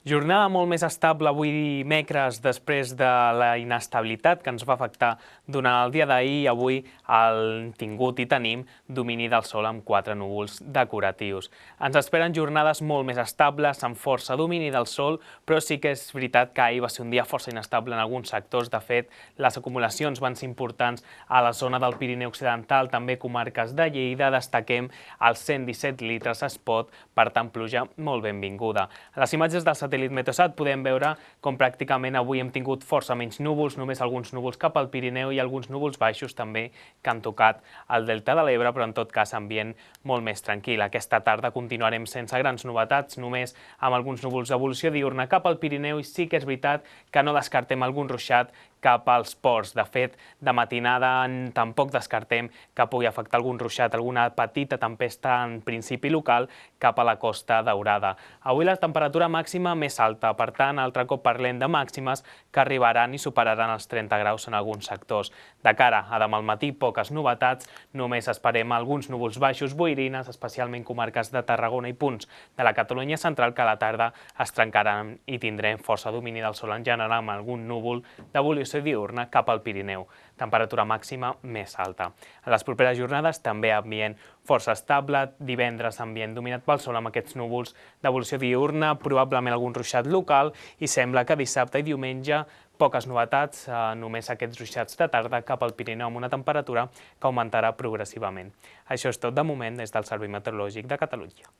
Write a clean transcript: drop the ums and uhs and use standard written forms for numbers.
Jornada molt més estable avui dimecres després de la inestabilitat que ens va afectar durant el dia d'ahir i avui el tingut i tenim domini del sol amb 4 núvols decoratius. Ens esperen jornades molt més estables amb força domini del sol, però sí que és veritat que ahir va ser un dia força inestable en alguns sectors. De fet, les acumulacions van ser importants a la zona del Pirineu Occidental, també comarques de Lleida, destaquem els 117 litres espot, per tant pluja molt benvinguda. A les imatges del satèl·lit Meteosat podem veure com pràcticament avui hem tingut força menys núvols, només alguns núvols cap al Pirineu i alguns núvols baixos també que han tocat el Delta de l'Ebre, però en tot cas ambient molt més tranquil. Aquesta tarda continuarem sense grans novetats, només amb alguns núvols d'evolució diurna cap al Pirineu i sí que és veritat que no descartem algun ruixat cap als ports. De fet, de matinada tampoc descartem que pugui afectar algun ruixat, alguna petita tempesta en principi local cap a la Costa Daurada. Avui la temperatura màxima més alta, per tant, altre cop parlem de màximes que arribaran i superaran els 30 graus en alguns sectors. De cara a demà al matí, poques novetats, només esperem alguns núvols baixos, boirines, especialment comarques de Tarragona i punts de la Catalunya central, que a la tarda es trencaran i tindrem força domini del sol en general amb algun núvol d'evolució diurna cap al Pirineu, temperatura màxima més alta. En les properes jornades també ambient força estable, divendres ambient dominat pel sol amb aquests núvols d'evolució diurna, probablement algun ruixat local i sembla que dissabte i diumenge poques novetats, només aquests ruixats de tarda cap al Pirineu amb una temperatura que augmentarà progressivament. Això és tot de moment des del Servei Meteorològic de Catalunya.